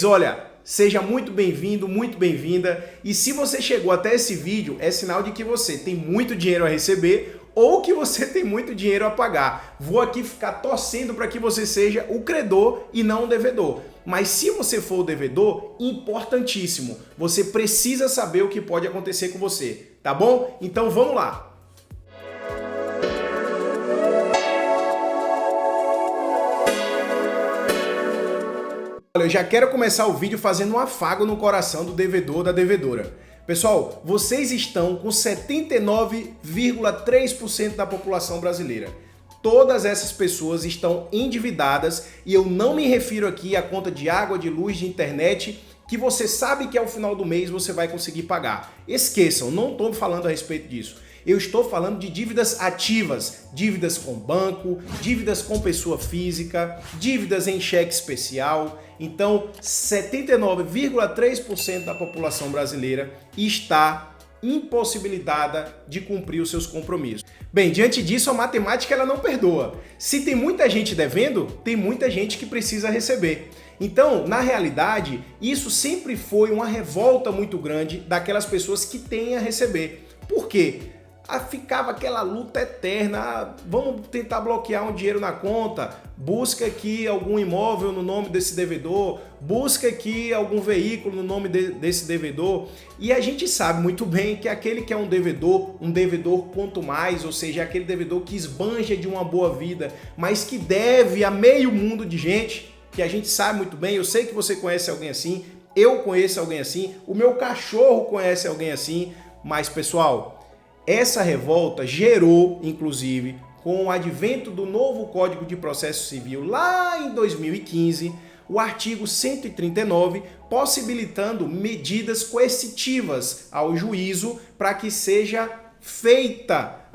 Olha, seja muito bem-vindo, muito bem-vinda. E se você chegou até esse vídeo, é sinal de que você tem muito dinheiro a receber ou que você tem muito dinheiro a pagar. Vou aqui ficar torcendo para que você seja o credor e não o devedor. Mas se você for o devedor, importantíssimo, você precisa saber o que pode acontecer com você, tá bom? Então vamos lá. Olha, eu já quero começar o vídeo fazendo um afago no coração do devedor ou da devedora. Pessoal, vocês estão com 79,3% da população brasileira. Todas essas pessoas estão endividadas e eu não me refiro aqui à conta de água, de luz, de internet, que você sabe que ao final do mês você vai conseguir pagar. Esqueçam, não estou falando a respeito disso. Eu estou falando de dívidas ativas, dívidas com banco, dívidas com pessoa física, dívidas em cheque especial. Então, 79,3% da população brasileira está impossibilitada de cumprir os seus compromissos. Bem, diante disso, a matemática ela não perdoa. Se tem muita gente devendo, tem muita gente que precisa receber. Então, na realidade, isso sempre foi uma revolta muito grande daquelas pessoas que têm a receber. Por quê? Ficava aquela luta eterna, vamos tentar bloquear um dinheiro na conta, busca aqui algum imóvel no nome desse devedor, busca aqui algum veículo no nome desse devedor, e a gente sabe muito bem que aquele que é um devedor quanto mais, ou seja, aquele devedor que esbanja de uma boa vida, mas que deve a meio mundo de gente, que a gente sabe muito bem, eu sei que você conhece alguém assim, eu conheço alguém assim, o meu cachorro conhece alguém assim, mas pessoal, essa revolta gerou, inclusive, com o advento do novo Código de Processo Civil lá em 2015, o artigo 139, possibilitando medidas coercitivas ao juízo para que seja feita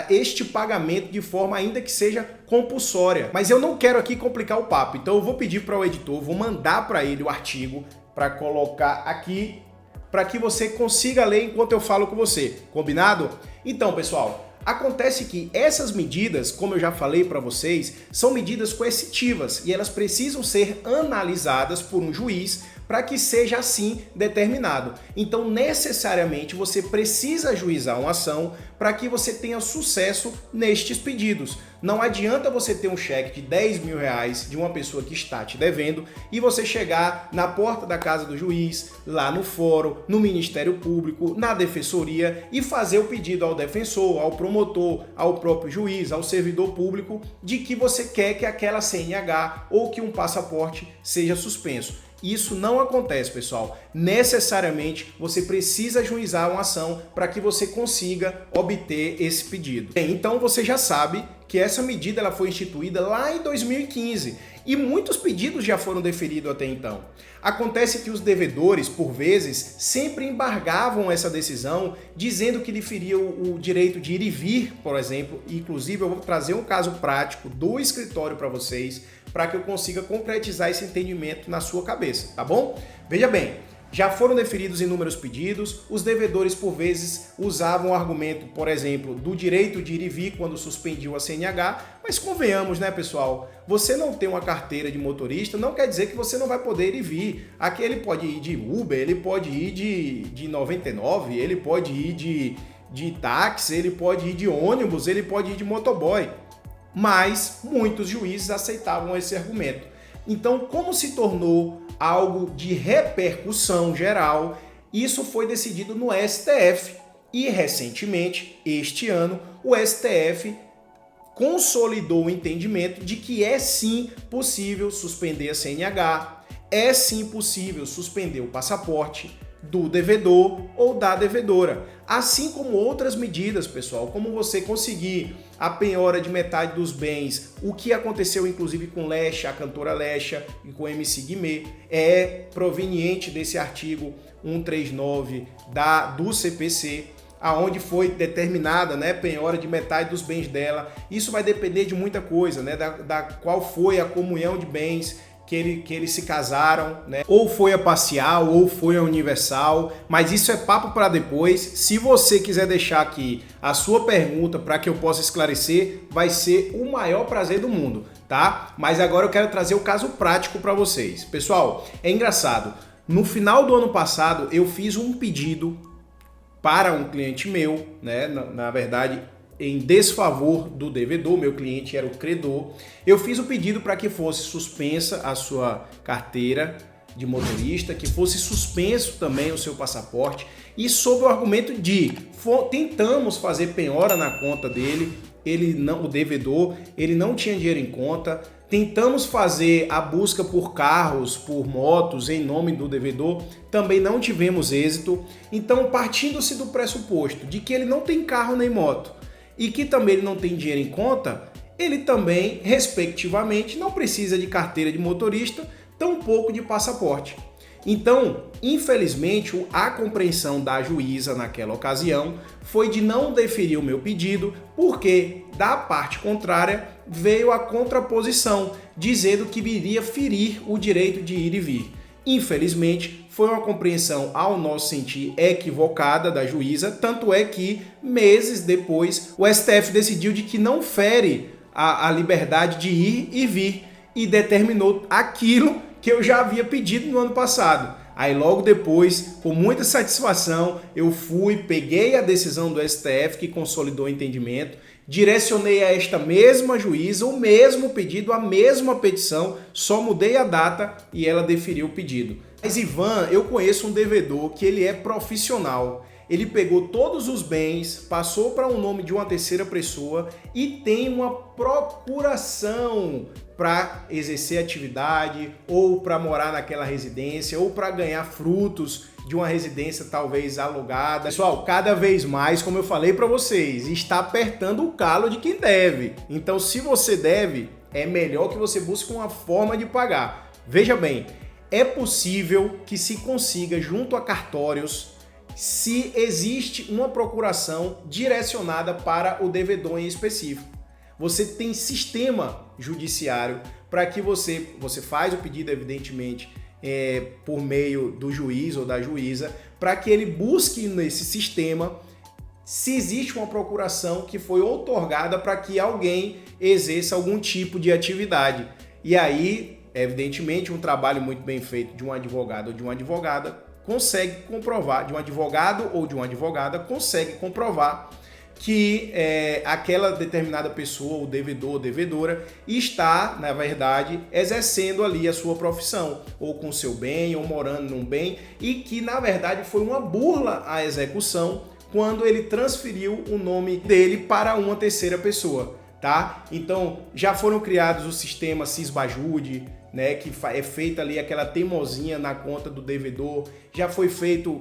este pagamento de forma ainda que seja compulsória. Mas eu não quero aqui complicar o papo, então eu vou pedir para o editor, vou mandar para ele o artigo para colocar aqui, para que você consiga ler enquanto eu falo com você, combinado? Então, pessoal, acontece que essas medidas, como eu já falei para vocês, são medidas coercitivas e elas precisam ser analisadas por um juiz para que seja assim determinado. Então, necessariamente, você precisa ajuizar uma ação para que você tenha sucesso nestes pedidos. Não adianta você ter um cheque de 10 mil reais de uma pessoa que está te devendo e você chegar na porta da casa do juiz, lá no fórum, no Ministério Público, na defensoria e fazer o pedido ao defensor, ao promotor, ao próprio juiz, ao servidor público de que você quer que aquela CNH ou que um passaporte seja suspenso. Isso não acontece, pessoal. Necessariamente você precisa ajuizar uma ação para que você consiga obter esse pedido. Bem, então você já sabe que essa medida ela foi instituída lá em 2015 e muitos pedidos já foram deferidos até então. Acontece que os devedores, por vezes, sempre embargavam essa decisão, dizendo que diferia o direito de ir e vir, por exemplo. Inclusive, eu vou trazer um caso prático do escritório para vocês, para que eu consiga concretizar esse entendimento na sua cabeça, tá bom? Veja bem, já foram deferidos inúmeros pedidos, os devedores por vezes usavam o argumento, por exemplo, do direito de ir e vir quando suspendiu a CNH, mas convenhamos, né, pessoal? Você não tem uma carteira de motorista, não quer dizer que você não vai poder ir e vir. Aqui ele pode ir de Uber, ele pode ir de 99, ele pode ir de táxi, ele pode ir de ônibus, ele pode ir de motoboy. Mas muitos juízes aceitavam esse argumento. Então, como se tornou algo de repercussão geral, isso foi decidido no STF. E recentemente, este ano, o STF consolidou o entendimento de que é sim possível suspender a CNH, é sim possível suspender o passaporte do devedor ou da devedora, assim como outras medidas, pessoal, como você conseguir a penhora de metade dos bens, o que aconteceu inclusive com Lecha, a cantora Lecha e com MC Guimê, é proveniente desse artigo 139 do CPC, aonde foi determinada, né, penhora de metade dos bens dela. Isso vai depender de muita coisa, né, da qual foi a comunhão de bens que eles se casaram, né? Ou foi a Parcial, ou foi a Universal, mas isso é papo para depois. Se você quiser deixar aqui a sua pergunta para que eu possa esclarecer, vai ser o maior prazer do mundo, tá? Mas agora eu quero trazer o caso prático para vocês. Pessoal, é engraçado. No final do ano passado, eu fiz um pedido para um cliente meu, né? Na verdade, em desfavor do devedor, meu cliente era o credor, eu fiz o pedido para que fosse suspensa a sua carteira de motorista, que fosse suspenso também o seu passaporte, e sob o argumento de tentamos fazer penhora na conta dele, o devedor, ele não tinha dinheiro em conta, tentamos fazer a busca por carros, por motos em nome do devedor, também não tivemos êxito. Então, partindo-se do pressuposto de que ele não tem carro nem moto, e que também ele não tem dinheiro em conta, ele também, respectivamente, não precisa de carteira de motorista, tampouco de passaporte. Então, infelizmente, a compreensão da juíza naquela ocasião foi de não deferir o meu pedido, porque da parte contrária veio a contraposição, dizendo que iria ferir o direito de ir e vir. Infelizmente, foi uma compreensão, ao nosso sentir, equivocada da juíza, tanto é que, meses depois, o STF decidiu de que não fere a liberdade de ir e vir e determinou aquilo que eu já havia pedido no ano passado. Aí logo depois, com muita satisfação, eu peguei a decisão do STF que consolidou o entendimento, direcionei a esta mesma juíza o mesmo pedido, a mesma petição, só mudei a data e ela deferiu o pedido. Mas Ivan, eu conheço um devedor que ele é profissional. Ele pegou todos os bens, passou para um nome de uma terceira pessoa e tem uma procuração para exercer atividade ou para morar naquela residência ou para ganhar frutos de uma residência talvez alugada. Pessoal, cada vez mais, como eu falei para vocês, está apertando o calo de quem deve. Então, se você deve, é melhor que você busque uma forma de pagar. Veja bem, é possível que se consiga junto a cartórios se existe uma procuração direcionada para o devedor em específico. Você tem sistema judiciário para que você faz o pedido, evidentemente, por meio do juiz ou da juíza, para que ele busque nesse sistema se existe uma procuração que foi outorgada para que alguém exerça algum tipo de atividade. E aí, evidentemente, um trabalho muito bem feito de um advogado ou de uma advogada consegue comprovar, de um advogado ou de uma advogada consegue comprovar que aquela determinada pessoa, o devedor ou devedora, está, na verdade, exercendo ali a sua profissão, ou com seu bem, ou morando num bem, e que, na verdade, foi uma burla à execução quando ele transferiu o nome dele para uma terceira pessoa, tá? Então, já foram criados o sistema Cisbajude, né, que é feita ali aquela teimosinha na conta do devedor, já foi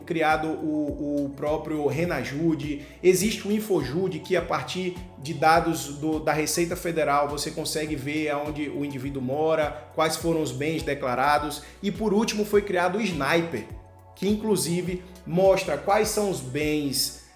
criado o próprio Renajude, existe o Infojude, que a partir de dados da Receita Federal você consegue ver aonde o indivíduo mora, quais foram os bens declarados, e por último foi criado o Sniper, que inclusive mostra quais são os bens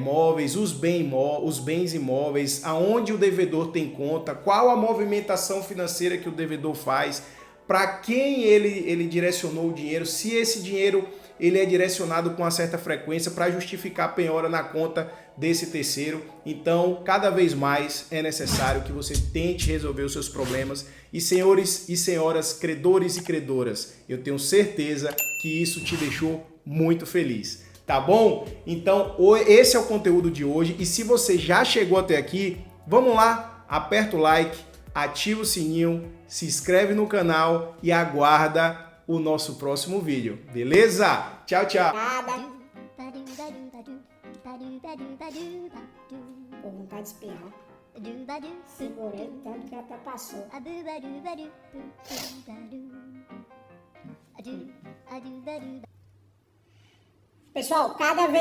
móveis, os bens imóveis, aonde o devedor tem conta, qual a movimentação financeira que o devedor faz, para quem ele direcionou o dinheiro, se esse dinheiro ele é direcionado com uma certa frequência para justificar a penhora na conta desse terceiro. Então, cada vez mais é necessário que você tente resolver os seus problemas. E senhores e senhoras, credores e credoras, eu tenho certeza que isso te deixou muito feliz. Tá bom? Então, esse é o conteúdo de hoje. E se você já chegou até aqui, vamos lá, aperta o like, ativa o sininho, se inscreve no canal e aguarda o nosso próximo vídeo. Beleza? Tchau, tchau! Por vontade de espirrar. Segurei tanto que até passou. Pessoal, cada vez